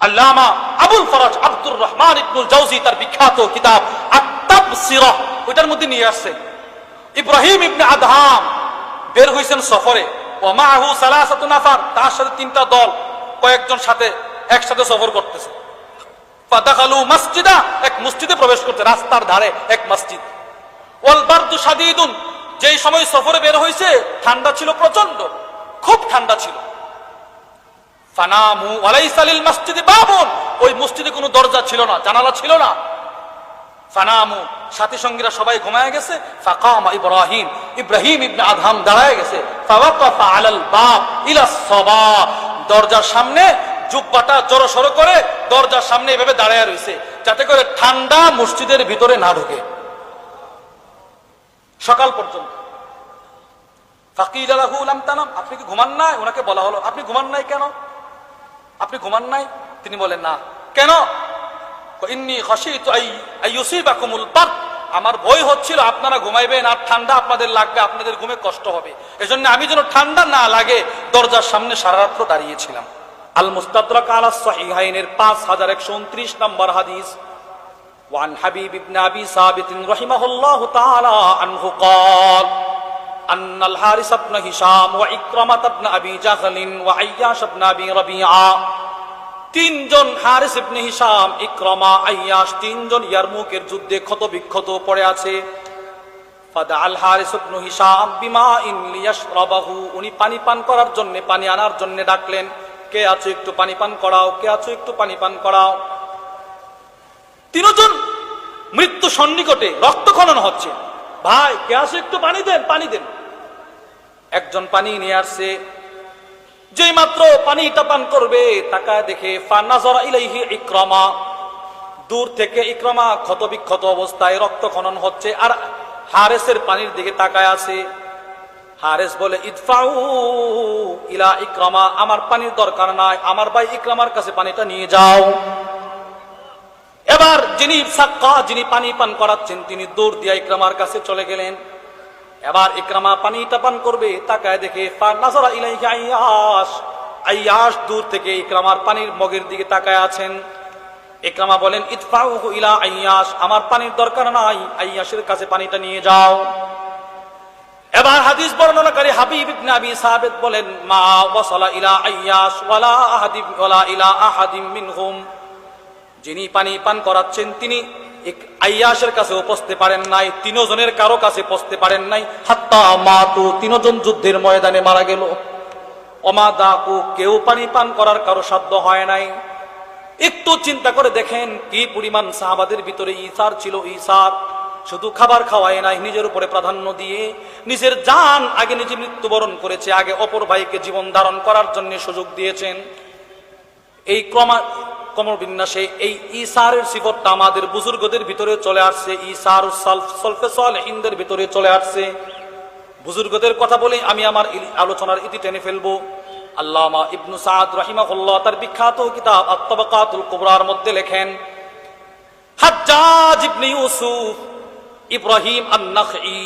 আল্লামা আবুল ফরাজ আব্দুর রহমান ইবনুল জাওজি তার বিখ্যাত কিতাব আত-তাবসিরা ওইটার মধ্যে নিয়ে আসছে ইব্রাহিম ইবনে আদহাম বের হইছেন সফরে, ওয়া মাআহু সালাসাতু নাফার, তার সাথে তিনটা দল কয়েকজন সাথে একসাথে সফর করতেছে। ফাদাখালু মসজিদা, এক মসজিদে প্রবেশ করতে, রাস্তার ধারে এক মসজিদ। ওয়াল বারদু শাদীদুন, যেই সময় সফরে বের হইছে ঠান্ডা ছিল প্রচন্ড, খুব ঠান্ডা ছিল। ফানামু ওয়ালাইসা লিল মসজিদি বাবুন, ওই মসজিদে কোনো দরজা ছিল না, জানালা ছিল না। ফানামু, সাথী সঙ্গীরা সবাই ঘুমায় গেছে। ফাকামা ইব্রাহিম, ইব্রাহিম ইবনে আদহাম দাঁড়ায় গেছে। ফাওয়াকাফা আলাল বাব ইলা সাবা, দরজার সামনে জুব্বাটা জড়সড় করে দরজার সামনে এভাবে দাঁড়ায় রইছে, যাতে করে ঠান্ডা মসজিদের ভিতরে না ঢোকে সকাল পর্যন্ত। ফাকিলা লাহু লাম তানাম, আপনি কি ঘুমান নাই? ওনাকে বলা হলো আপনি ঘুমান নাই কেন? আপনি ঘুমান নাই? তিনি বলেন না। কেন? ইন্নী খাশিতু আই ইউসিবাকুমুল বারদ, আমার ভয় হচ্ছিল আপনারা ঘুমাইবেন আর ঠান্ডা আপনাদের লাগবে, আপনাদের ঘুমে কষ্ট হবে, এজন্য আমি যেন ঠান্ডা না লাগে দরজার সামনে সারা রাত দাঁড়িয়েছিলাম। আল মুস্তাদরাক আলা সহিহাইনের 5129 নম্বর হাদিস। ওয়ান হাবিব ইবনে আবি সাবিত রাহিমাহুল্লাহু তাআলা আনহু قال ان الحارث بن هشام وإكرمة بن ابي جهل وعياش بن ابي ربيعة, তিনজন হারিস ইবনে হিশাম, ইকরামা, আইয়াশ, তিনজন ইয়ারমুকের যুদ্ধে ক্ষতবিক্ষত পড়ে আছে। ফাদা আল হারিস ইবনে হিশাম বিমাইন লিয়াশরাবাহু, উনি পানি পান করার জন্য, পানি আনার জন্য ডাকলেন, কে আছো একটু পানি পান করাও, কে আছো একটু পানি পান করাও। তিনজন মৃত্যু সন্নিকটে, রক্তক্ষরণ হচ্ছে, ভাই কে আছো একটু পানি দেন, পানি দেন। একজন পানি নিয়ে আসছে, যেই মাত্র পানিটা পান করবে তাকায় দেখে ফানাজারা ইলাইহি ইকরামা, দূর থেকে ইকরামা ক্ষতবিক্ষত অবস্থায় রক্তক্ষরণ হচ্ছে আর হারেসের পানির দিকে তাকায় আছে। হারেস বলে ইদফাউ ইলা ইকরামা, আমার পানির দরকার নাই, আমার ভাই ইকরামার কাছে পানিটা নিয়ে যাও। এবার যিনি সাক্কা, যিনি পানি পান করাচ্ছেন, তিনি দূর দিয়ে ইকরামার কাছে চলে গেলেন। এবার ইকরামা পানিটা পান করবে, তাকায় দেখে ফানাজারা ইলাইহি আইয়াশ, আইয়াশ দূর থেকে ইকরামার পানির মগের দিকে তাকায় আছেন। ইকরামা বলেন ইদফাউহু ইলা আইয়াশ, আমার পানির দরকার নাই, আইয়াশের কাছে পানিটা নিয়ে যাও। এবার হাদিস বর্ণনাকারী হাবিব ইবনে আবি সাবিত বলেন মা ওয়াসালা ইলা আইয়াশ ওয়ালা ইলা আহাদিম মিনহুম, যিনি পানি পান করাচ্ছেন তিনি আইয়াশের কাছে পৌঁছতে পারেন নাই, তিনজনের কারো কাছে পৌঁছতে পারেন নাই। হাত্তা মাতু, তিনজন যুদ্ধের ময়দানে মারা গেল। ওমা দাকু, কেউ পানি পান করার কারো সাধ্য হয় নাই। একটু চিন্তা করে দেখেন কি পরিমাণ সাহাবাদের ভিতরে ঈসার ছিল। ঈসার শুধু খাবার খাওয়ায় নাই, নিজের উপরে প্রাধান্য দিয়ে নিজের জান আগে নিজে মৃত্যুবরণ করেছে, আগে অপর ভাইকে জীবন ধারণ করার জন্য সুযোগ দিয়েছেন। এই ক্রমবিন্যাসে এই ঈসারের সিফতটা আমাদের বুজুর্গদের ভিতরে চলে আসছে, ঈসার সলফে সালেহিনদের ভিতরে চলে আসছে। বুজুর্গদের কথা বলে আমি আমার আলোচনার ইতি টেনে ফেলবো। আল্লামা ইবনু সাদ রাহিমাহুল্লাহ তার বিখ্যাত কিতাব আত-তাবাকাতুল কুবরার মধ্যে লেখেন, হাজ্জাজ ইবনে ইউসুফ, ইব্রাহিম আন-নাখঈ,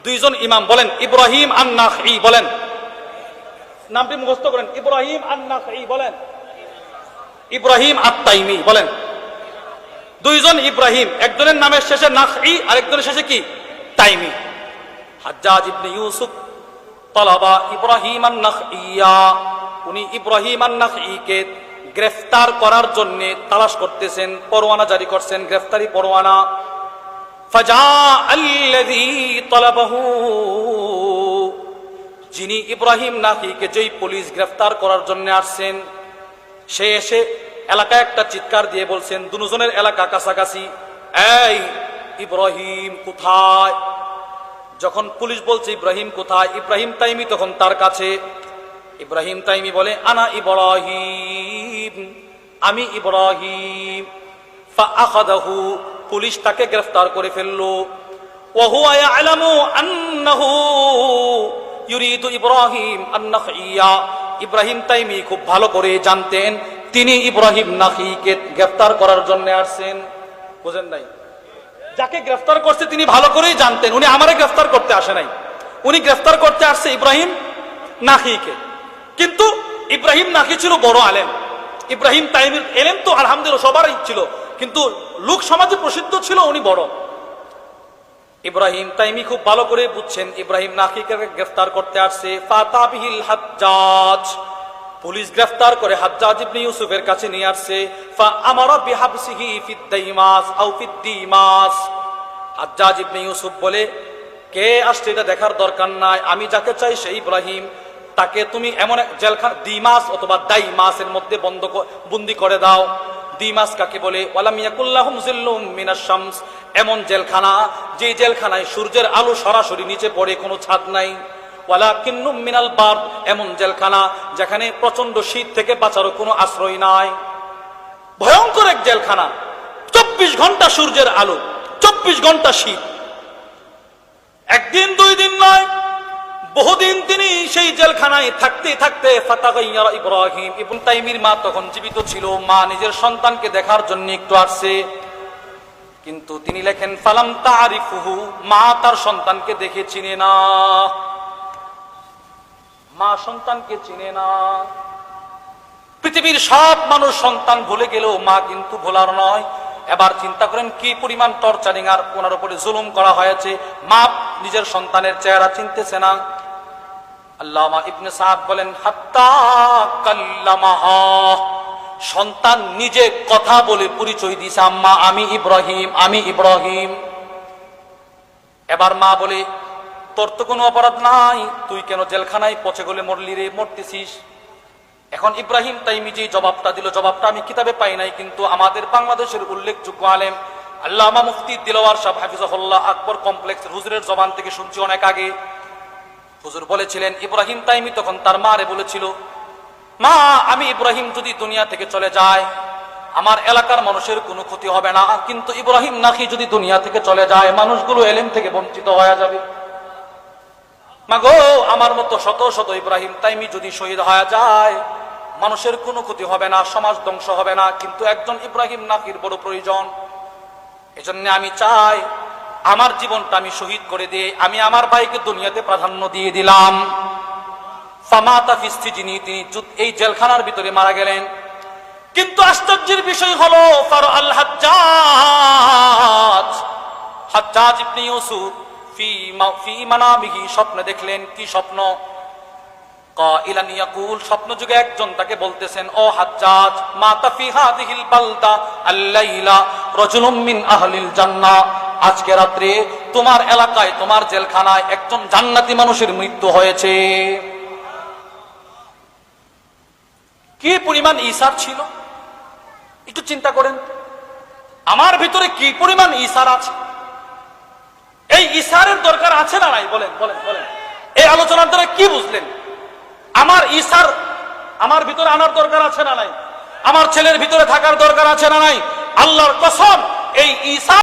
দুইজন ইমাম বলেন ইব্রাহিম আন-নাখঈ বলেন, নামটি মুখস্থ করেন, ইব্রাহিম আন-নাখঈ বলেন, ইব্রাহিম আত-তাইমি বলেন। দুইজন ইব্রাহিম, একজনের নামের শেষে নাখঈ আর একজনের শেষে কি তাইমি। হাজ্জাজ ইবনে ইউসুফ তালাবা ইব্রাহিম আন-নাখঈয়া, উনি ইব্রাহিম আন-নাখঈকে গ্রেফতার করার জন্য তালাশ করতেছেন, পরোয়ানা জারি করছেন, গ্রেফতারি পরোয়ানা। ফাজা আল্লাযী তালাবাহু, যিনি ইব্রাহিম নাখঈকে যেই পুলিশ গ্রেফতার করার জন্য আসছেন, সে এসে এলাকায় একটা চিৎকার দিয়ে বলছেন, দুজনের এলাকা কাছাকাছি, এই ইব্রাহিম কোথায়? যখন পুলিশ বলছে ইব্রাহিম কোথায়, ইব্রাহিম তাইমি তখন তার কাছে। ইব্রাহিম তাইমি বলে আনা ইব্রাহিম, আমি ইব্রাহিম। ফাআখাযাহু, পুলিশ তাকে গ্রেফতার করে ফেললো। ওয়া হুয়া ইয়ালামু আন্নাহু ইউরিদু ইব্রাহিম আন-নাখঈয়া, ইব্রাহিম তাইমি খুব ভালো করে জানতেন তিনি ইব্রাহিম নাখঈকে গ্রেফতার করার জন্য আসছেন। বুঝেন নাই? যাকে গ্রেফতার করছে তিনি ভালো করেই জানতেন উনি আমারে গ্রেফতার করতে আসে নাই, উনি গ্রেফতার করতে আসছে ইব্রাহিম নাখঈকে। কিন্তু ইব্রাহিম নাখঈ ছিল বড় আলেম, ইব্রাহিম তাইমির এলেন তো আলহামদুলিল্লাহ সবারই ছিল, কিন্তু লোক সমাজে প্রসিদ্ধ ছিল উনি বড়। ইব্রাহিম তাইমি খুব ভালো করে বুঝছেন ইব্রাহিম নাকিকে গ্রেফতার করতে আসছে। ফাতাবিহিল হাজ্জাজ, পুলিশ গ্রেফতার করে হাজ্জাজ ইবনে ইউসুফের কাছে নিয়ে আসছে। ফা আমারা বিহাবসিহি ফিদ দাইমাস আও ফিদ দিমাস। হাজ্জাজ ইবনে ইউসুফ বলে, কে আসছে এটা দেখার দরকার নাই, আমি যাকে চাই সেই ইব্রাহিম, তাকে তুমি এমন এক জেলখানা দিমাস অথবা দাইমাসের মধ্যে বন্দি করে দাও। দিমাস কাকে বলে? ওয়ালাম ইয়াকুল্লাহুম জিল্লুম মিনাশ শামস, এমন জেলখানা যে জেলখানায় সূর্যের আলো সরাসরি নিচে পড়ে, কোনো ছাদ নাই। ওয়ালাকিন্নুম মিনাল বারদ, এমন জেলখানা যেখানে প্রচন্ড শীত থেকে বাঁচারও কোনো আশ্রয় নাই। ভয়ঙ্কর এক জেলখানা, 24 ঘন্টা সূর্যের আলো, 24 ঘন্টা শীত। একদিন দুই দিন নয়, বহুদিন তিনি সেই জেলখানায় থাকতে থাকতে ফাতাগাইয়ারা ইব্রাহিম। ইবনে তাইমির মা তখন জীবিত ছিল, মা নিজের সন্তানকে দেখার জন্য একটু আসছে, কিন্তু তিনি লেখেন ফালাম তারিফুহু, মা তার সন্তানকে দেখে চিনে না, মা সন্তানকে চিনে না। পৃথিবীর সব মানুষ সন্তান ভুলে গেলেও মা কিন্তু ভোলার নয়। এবার চিন্তা করেন কি পরিমাণ টর্চারিং আর ওনার উপরে জুলুম করা হয়েছে, মা নিজের সন্তানের চেহারা চিনতেছে না। আল্লামা ইবনে সাদ বলেন হাত্তা কাল্লামাহা, সন্তান নিজে কথা বলে পরিচয় দিয়েছে, আম্মা আমি ইব্রাহিম, আমি ইব্রাহিম। এবার মা বলে, তোর তো কোনো অপরাধ নাই, তুই কেন জেলখানায় পচে গলে মরলি রে, মরতেছিস। এখন ইব্রাহিম তাইমি যে জবাবটা দিল, জবাবটা আমি কিতাবে পাই নাই, কিন্তু আমাদের বাংলাদেশের উল্লেখযোগ্য আলেম আল্লামা মুফতি দিলওয়ার সাহেব হাফিজাহুল্লাহ আকবর কমপ্লেক্স হুজুরের জবান থেকে শুনছি অনেক আগে। হুজুর বলেছিলেন ইব্রাহিম তাইমি তখন তার মারে বলেছিল, মা আমি ইব্রাহিম যদি দুনিয়া থেকে চলে যায় আমার এলাকার মানুষের কোনো ক্ষতি হবে না, কিন্তু ইব্রাহিম নাকি যদি দুনিয়া থেকে চলে যায় মানুষগুলো এলেম থেকে বঞ্চিত হয়ে যাবে। মাগো আমার মতো শত শত ইব্রাহিম তাইমি যদি শহীদ হয়ে যায় মানুষের কোনো ক্ষতি হবে না, সমাজ ধ্বংস হবে না, কিন্তু একজন ইব্রাহিম নাকির বড় প্রয়োজন। এজন্য আমি চাই আমার জীবনটা আমি শহীদ করে দিয়ে আমি আমার ভাইকে দুনিয়াতে প্রাধান্য দিয়ে দিলাম। ফামাতা ফিসসিজিনি, তিনি এই জেলখানার ভিতরে মারা গেলেন। কিন্তু আশ্চর্যের বিষয় হলো ফারু আল হাজ্জাজ, হাজ্জাজ ইবনে ইউসুফ ফি মানামিহি, স্বপ্নে দেখলেন। কি স্বপ্ন? কাইলান ইয়াকুল, স্বপ্ন যুগে একজন তাকে বলতেছেন, ও হাজ্জাজ মাতা ফি হাযিহিল বালদা আল-লাইলা রাজুলুম মিন আহলিল জান্নাহ, আজকে রাত্রে তোমার এলাকায় তোমার জেলখানায় একজন জান্নাতি মানুষের মৃত্যু হয়েছে। কি পরিমাণ ঈসার ছিল একটু চিন্তা করেন, আমার ভিতরে কি পরিমাণ ঈসার আছে। এই ঈসারের দরকার আছে না নাই? বলেন বলেন বলেন, এই আলোচনার দ্বারা কি বুঝলেন? আমার ঈসার আমার ভিতরে আনার দরকার আছে না নাই? আমার ছেলের ভিতরে থাকার দরকার আছে না নাই? আল্লাহর কসম এই ঈসা